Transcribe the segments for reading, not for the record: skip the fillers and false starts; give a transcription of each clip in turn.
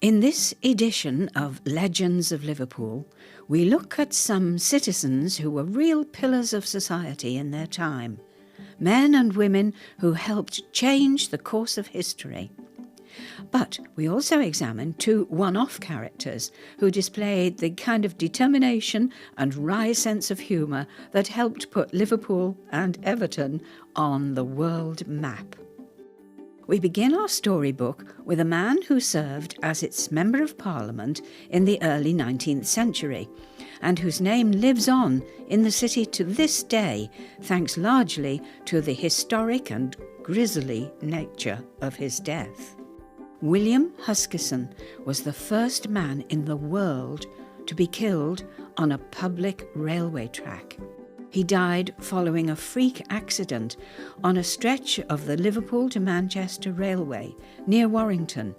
In this edition of Legends of Liverpool, we look at some citizens who were real pillars of society in their time, men and women who helped change the course of history. But we also examine two one-off characters who displayed the kind of determination and wry sense of humour that helped put Liverpool and Everton on the world map. We begin our storybook with a man who served as its Member of Parliament in the early 19th century, and whose name lives on in the city to this day, thanks largely to the historic and grisly nature of his death. William Huskisson was the first man in the world to be killed on a public railway track. He died following a freak accident on a stretch of the Liverpool to Manchester Railway near Warrington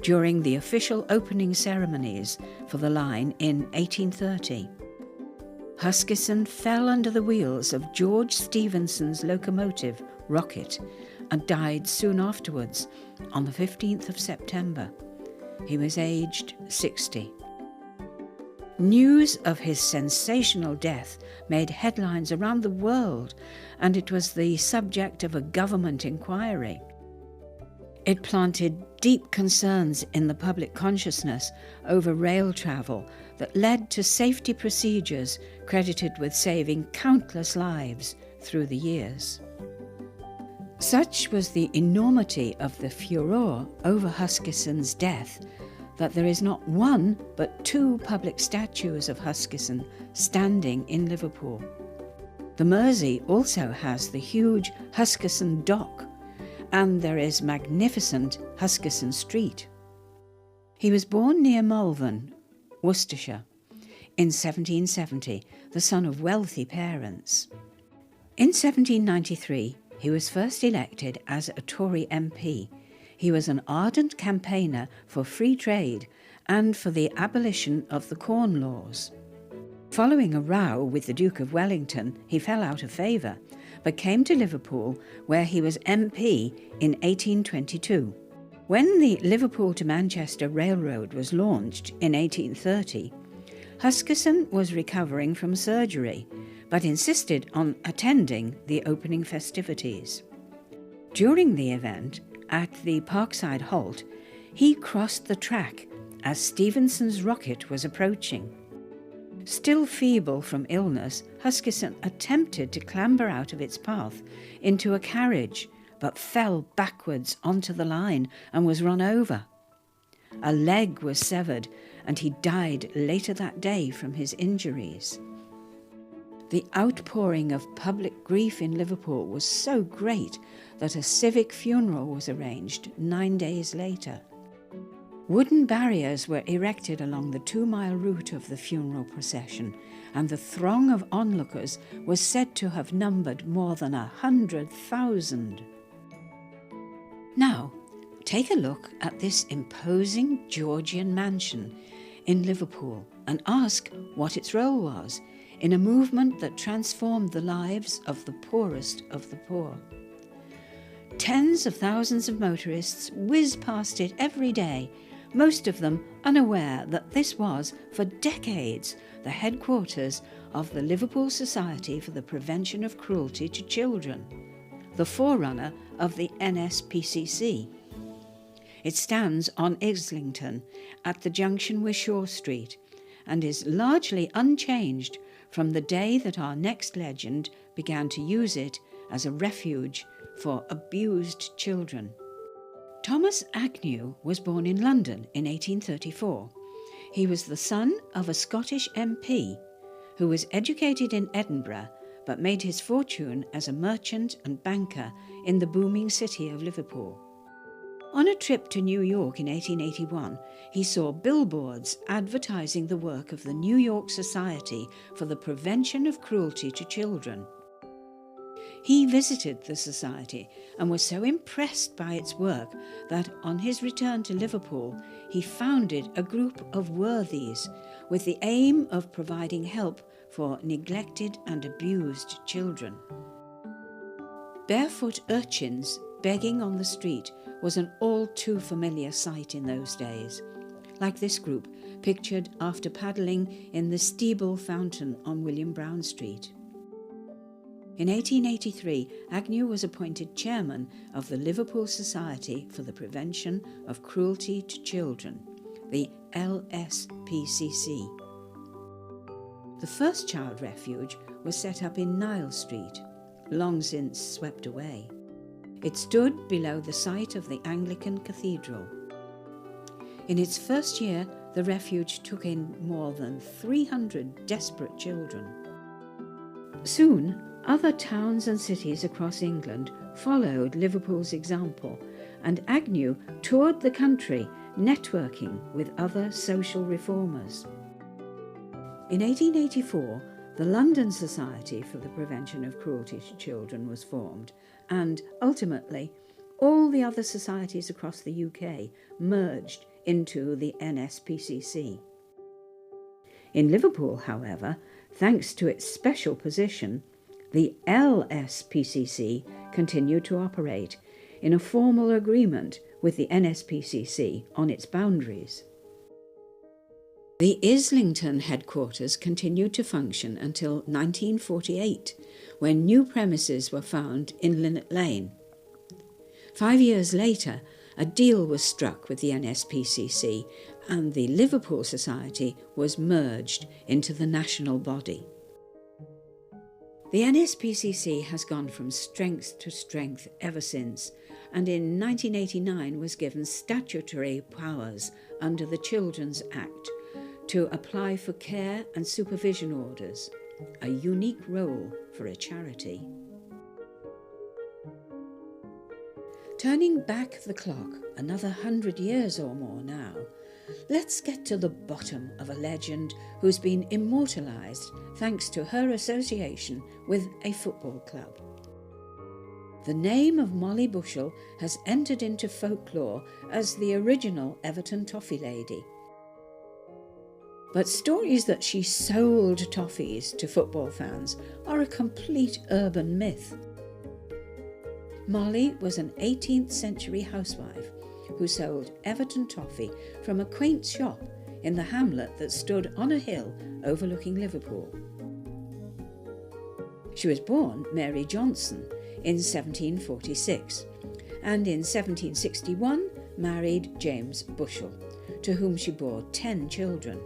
during the official opening ceremonies for the line in 1830. Huskisson fell under the wheels of George Stephenson's locomotive, Rocket, and died soon afterwards on the 15th of September. He was aged 60. News of his sensational death made headlines around the world, and it was the subject of a government inquiry. It planted deep concerns in the public consciousness over rail travel that led to safety procedures credited with saving countless lives through the years. Such was the enormity of the furore over Huskisson's death that there is not one but two public statues of Huskisson standing in Liverpool. The Mersey also has the huge Huskisson Dock, and there is magnificent Huskisson Street. He was born near Malvern, Worcestershire, in 1770, the son of wealthy parents. In 1793, he was first elected as a Tory MP. He was an ardent campaigner for free trade and for the abolition of the Corn Laws. Following a row with the Duke of Wellington, he fell out of favour, but came to Liverpool, where he was MP in 1822. When the Liverpool to Manchester Railroad was launched in 1830, Huskisson was recovering from surgery, but insisted on attending the opening festivities. During the event, at the Parkside Halt, he crossed the track as Stephenson's Rocket was approaching. Still feeble from illness, Huskisson attempted to clamber out of its path into a carriage, but fell backwards onto the line and was run over. A leg was severed, and he died later that day from his injuries. The outpouring of public grief in Liverpool was so great that a civic funeral was arranged 9 days later. Wooden barriers were erected along the 2-mile route of the funeral procession, and the throng of onlookers was said to have numbered more than 100,000. Now, take a look at this imposing Georgian mansion in Liverpool and ask what its role was in a movement that transformed the lives of the poorest of the poor. Tens of thousands of motorists whiz past it every day, most of them unaware that this was, for decades, the headquarters of the Liverpool Society for the Prevention of Cruelty to Children, the forerunner of the NSPCC. It stands on Islington at the junction with Shaw Street and is largely unchanged from the day that our next legend began to use it as a refuge for abused children. Thomas Agnew was born in London in 1834. He was the son of a Scottish MP who was educated in Edinburgh but made his fortune as a merchant and banker in the booming city of Liverpool. On a trip to New York in 1881, he saw billboards advertising the work of the New York Society for the Prevention of Cruelty to Children. He visited the society and was so impressed by its work that on his return to Liverpool, he founded a group of worthies with the aim of providing help for neglected and abused children. Barefoot urchins begging on the street was an all too familiar sight in those days. like this group pictured after paddling in the Steeble Fountain on William Brown Street. In 1883, Agnew was appointed chairman of the Liverpool Society for the Prevention of Cruelty to Children, the LSPCC. The first child refuge was set up in Nile Street, long since swept away. It stood below the site of the Anglican Cathedral. In its first year, the refuge took in more than 300 desperate children. Soon, other towns and cities across England followed Liverpool's example, and Agnew toured the country, networking with other social reformers. In 1884, the London Society for the Prevention of Cruelty to Children was formed, and ultimately, all the other societies across the UK merged into the NSPCC. In Liverpool, however, thanks to its special position, the LSPCC continued to operate in a formal agreement with the NSPCC on its boundaries. The Islington headquarters continued to function until 1948, when new premises were found in Linnet Lane. 5 years later, a deal was struck with the NSPCC and the Liverpool Society was merged into the national body. The NSPCC has gone from strength to strength ever since, and in 1989 was given statutory powers under the Children's Act to apply for care and supervision orders, a unique role for a charity. Turning back the clock another 100 years or more now, let's get to the bottom of a legend who's been immortalised thanks to her association with a football club. The name of Molly Bushell has entered into folklore as the original Everton toffee lady. But stories that she sold toffees to football fans are a complete urban myth. Molly was an 18th century housewife who sold Everton toffee from a quaint shop in the hamlet that stood on a hill overlooking Liverpool. She was born Mary Johnson in 1746 and in 1761 married James Bushell, to whom she bore 10 children.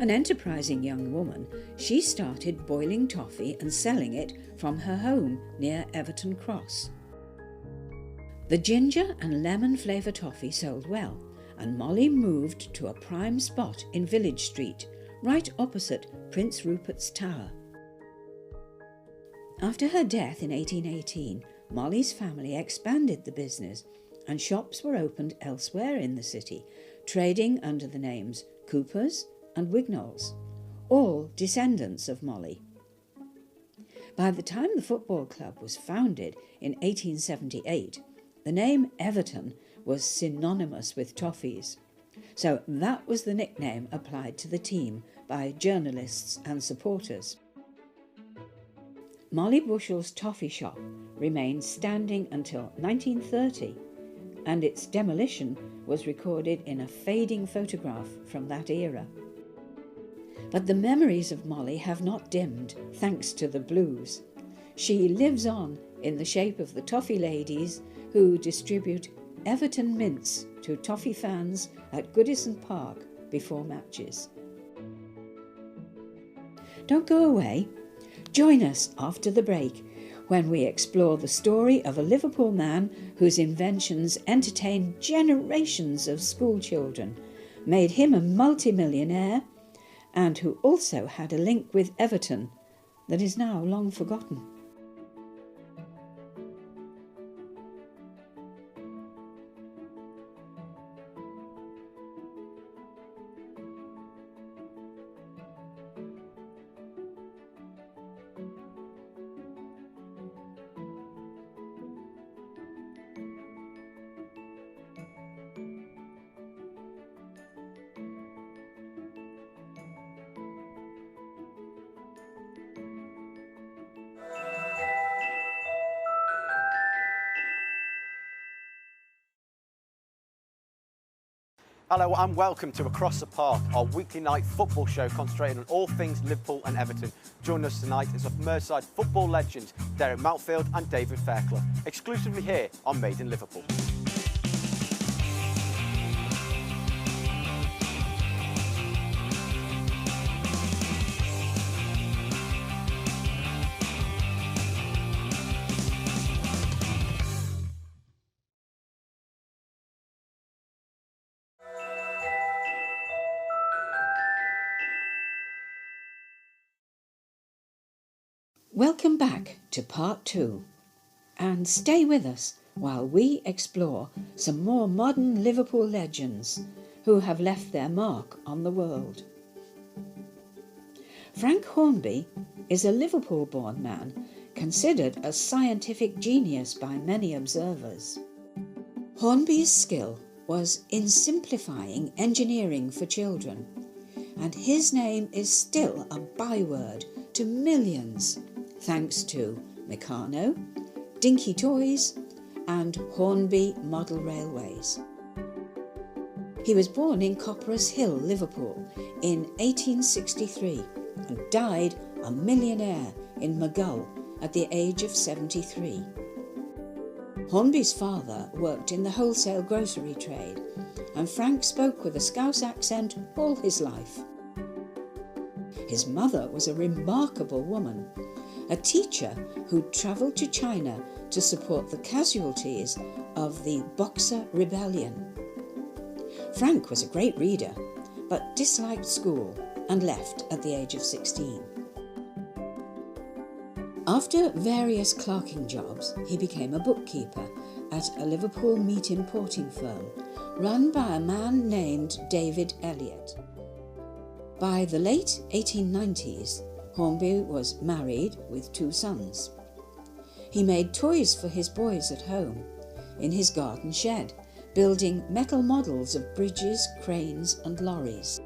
An enterprising young woman, she started boiling toffee and selling it from her home near Everton Cross. The ginger and lemon flavour toffee sold well, and Molly moved to a prime spot in Village Street, right opposite Prince Rupert's Tower. After her death in 1818, Molly's family expanded the business, and shops were opened elsewhere in the city, trading under the names Cooper's and Wignall's, all descendants of Molly. By the time the football club was founded in 1878, the name Everton was synonymous with toffees, so that was the nickname applied to the team by journalists and supporters. Molly Bushell's toffee shop remained standing until 1930, and its demolition was recorded in a fading photograph from that era. But the memories of Molly have not dimmed thanks to the blues. She lives on in the shape of the toffee ladies who distribute Everton mints to toffee fans at Goodison Park before matches. Don't go away. Join us after the break when we explore the story of a Liverpool man whose inventions entertained generations of school children, made him a multimillionaire, and who also had a link with Everton that is now long forgotten. Hello and welcome to Across the Park, our weekly night football show concentrating on all things Liverpool and Everton. Joining us tonight is of Merseyside football legends Derek Mountfield and David Fairclough, exclusively here on Made in Liverpool. Welcome back to part 2, and stay with us while we explore some more modern Liverpool legends who have left their mark on the world. Frank Hornby is a Liverpool-born man considered a scientific genius by many observers. Hornby's skill was in simplifying engineering for children, and his name is still a byword to millions, thanks to Meccano, Dinky Toys and Hornby Model Railways. He was born in Copperas Hill, Liverpool in 1863 and died a millionaire in Maghull at the age of 73. Hornby's father worked in the wholesale grocery trade, and Frank spoke with a Scouse accent all his life. His mother was a remarkable woman, a teacher who travelled to China to support the casualties of the Boxer Rebellion. Frank was a great reader, but disliked school and left at the age of 16. After various clerking jobs, he became a bookkeeper at a Liverpool meat importing firm run by a man named David Elliott. By the late 1890s, Hornby was married with 2 sons. He made toys for his boys at home, in his garden shed, building metal models of bridges, cranes and lorries.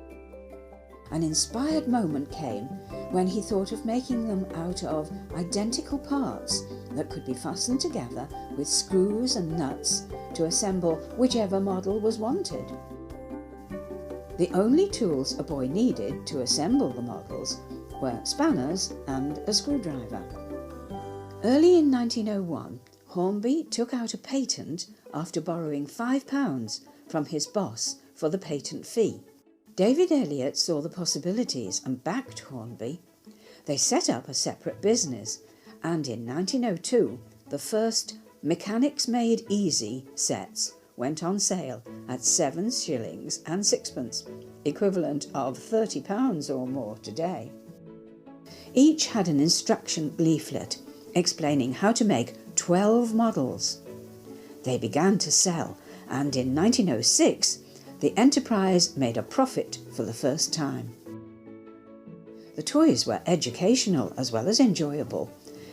An inspired moment came when he thought of making them out of identical parts that could be fastened together with screws and nuts to assemble whichever model was wanted. The only tools a boy needed to assemble the models were spanners and a screwdriver. Early in 1901, Hornby took out a patent after borrowing £5 from his boss for the patent fee. David Elliott saw the possibilities and backed Hornby. They set up a separate business, and in 1902, the first Mechanics Made Easy sets went on sale at 7 shillings and sixpence, equivalent of £30 or more today. Each had an instruction leaflet explaining how to make 12 models. They began to sell, and in 1906, the enterprise made a profit for the first time. The toys were educational as well as enjoyable,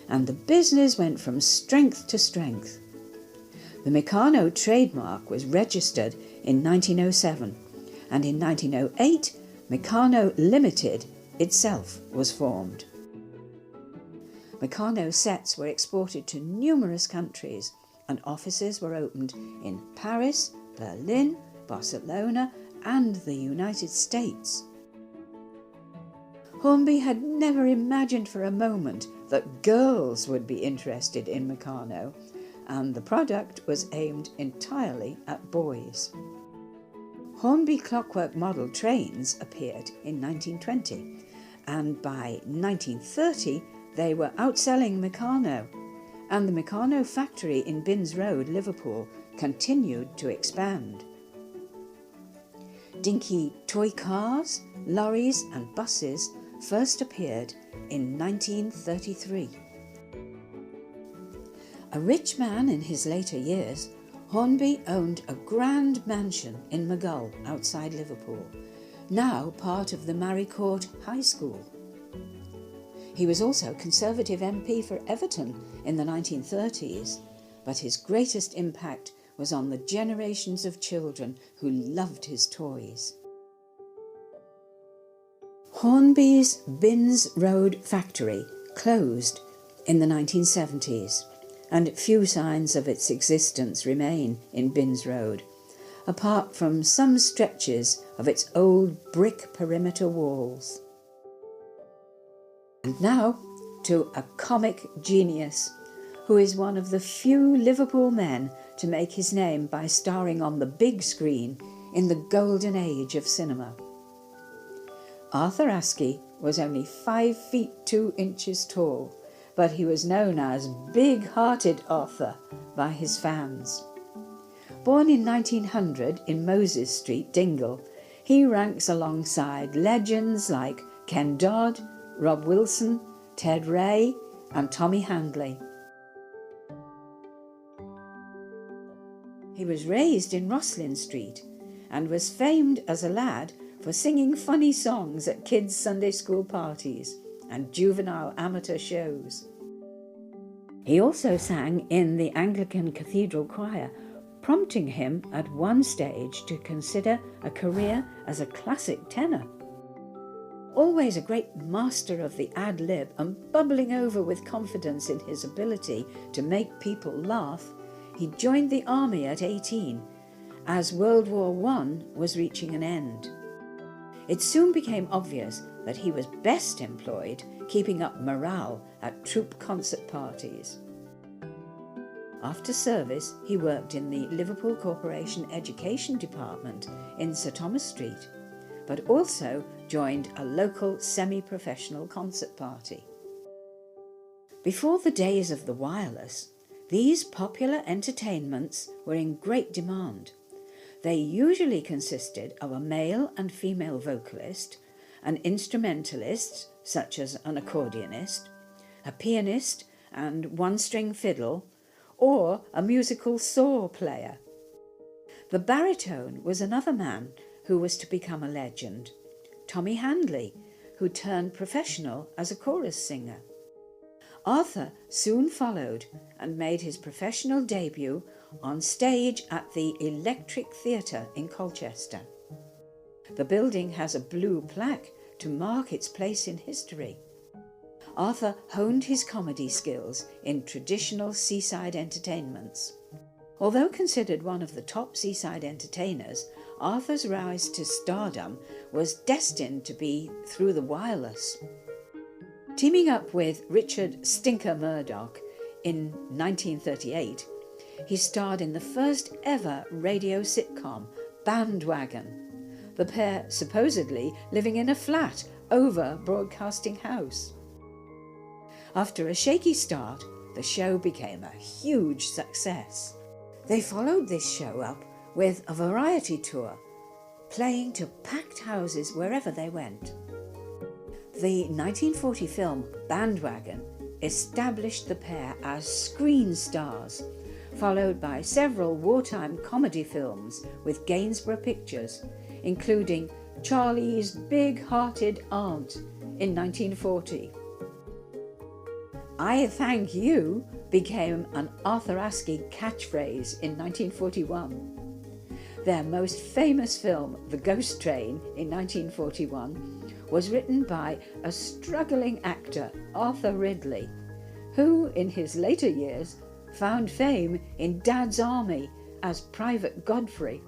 and the business went from strength to strength. The Meccano trademark was registered in 1907, and in 1908, Meccano Limited itself was formed. Meccano sets were exported to numerous countries, and offices were opened in Paris, Berlin, Barcelona and the United States. Hornby had never imagined for a moment that girls would be interested in Meccano, and the product was aimed entirely at boys. Hornby clockwork model trains appeared in 1920, and by 1930 they were outselling Meccano, and the Meccano factory in Binns Road, Liverpool, continued to expand. Dinky toy cars, lorries and buses first appeared in 1933. A rich man in his later years, Hornby owned a grand mansion in Maghull outside Liverpool, now part of the Maricourt High School. He was also Conservative MP for Everton in the 1930s, but his greatest impact was on the generations of children who loved his toys. Hornby's Binns Road factory closed in the 1970s, and few signs of its existence remain in Binns Road, apart from some stretches of its old brick perimeter walls. And now to a comic genius who is one of the few Liverpool men to make his name by starring on the big screen in the golden age of cinema. Arthur Askey was only 5 feet 2 inches tall, but he was known as Big-Hearted Arthur by his fans. Born in 1900 in Moses Street, Dingle, he ranks alongside legends like Ken Dodd, Rob Wilson, Ted Ray and Tommy Handley. He was raised in Roslyn Street and was famed as a lad for singing funny songs at kids' Sunday school parties and juvenile amateur shows. He also sang in the Anglican Cathedral Choir, prompting him at one stage to consider a career as a classic tenor. Always a great master of the ad-lib and bubbling over with confidence in his ability to make people laugh, he joined the army at 18 as World War I was reaching an end. It soon became obvious that he was best employed keeping up morale at troop concert parties. After service, he worked in the Liverpool Corporation Education Department in Sir Thomas Street, but also joined a local semi-professional concert party. Before the days of the wireless, these popular entertainments were in great demand. They usually consisted of a male and female vocalist, an instrumentalist, such as an accordionist, a pianist and one-string fiddle, or a musical saw player. The baritone was another man who was to become a legend, Tommy Handley, who turned professional as a chorus singer. Arthur soon followed and made his professional debut on stage at the Electric Theatre in Colchester. The building has a blue plaque to mark its place in history. Arthur honed his comedy skills in traditional seaside entertainments. Although considered one of the top seaside entertainers, Arthur's rise to stardom was destined to be through the wireless. Teaming up with Richard Stinker Murdoch in 1938, he starred in the first ever radio sitcom, Bandwagon, the pair supposedly living in a flat over Broadcasting House. After a shaky start, the show became a huge success. They followed this show up with a variety tour, playing to packed houses wherever they went. The 1940 film Bandwagon established the pair as screen stars, followed by several wartime comedy films with Gainsborough Pictures, including Charlie's Big-Hearted Aunt in 1940. I Thank You became an Arthur Askey catchphrase in 1941. Their most famous film, The Ghost Train, in 1941, was written by a struggling actor, Arthur Ridley, who, in his later years, found fame in Dad's Army as Private Godfrey.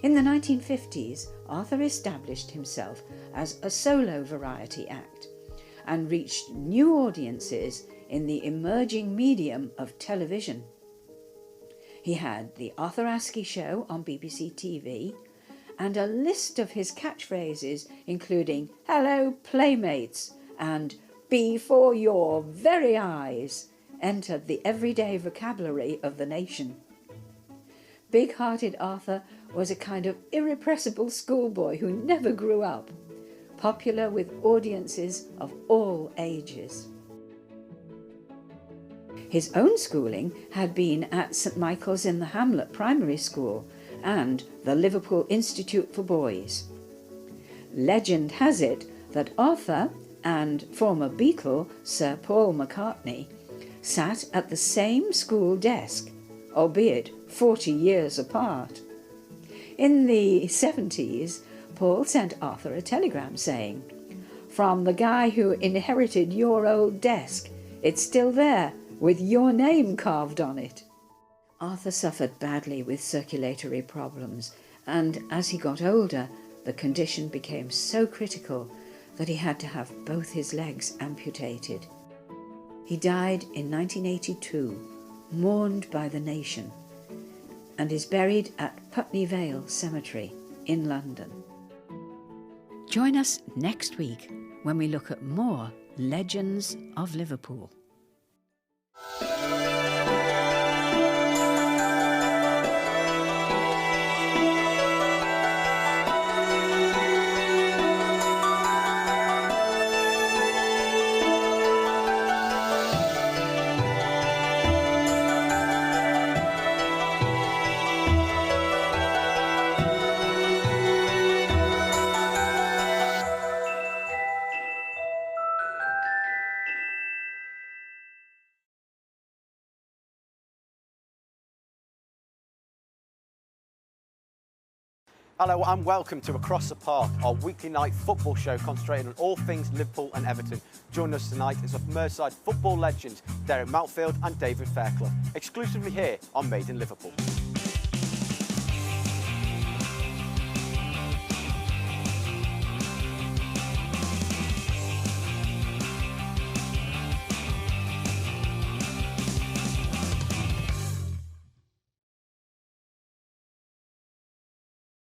In the 1950s, Arthur established himself as a solo variety act and reached new audiences in the emerging medium of television. He had The Arthur Askey Show on BBC TV and a list of his catchphrases including "Hello Playmates" and "Before your very eyes" entered the everyday vocabulary of the nation. Big-Hearted Arthur was a kind of irrepressible schoolboy who never grew up, popular with audiences of all ages. His own schooling had been at St Michael's in the Hamlet Primary School and the Liverpool Institute for Boys. Legend has it that Arthur and former Beatle Sir Paul McCartney sat at the same school desk, albeit 40 years apart. In the 70s, Paul sent Arthur a telegram saying, "From the guy who inherited your old desk. It's still there, with your name carved on it." Arthur suffered badly with circulatory problems, and as he got older, the condition became so critical that he had to have both his legs amputated. He died in 1982, mourned by the nation, and is buried at Putney Vale Cemetery in London. Join us next week when we look at more legends of Liverpool. Hello and welcome to Across the Park, our weekly night football show concentrating on all things Liverpool and Everton. Joining us tonight is of Merseyside football legends Derek Mountfield and David Fairclough, exclusively here on Made in Liverpool.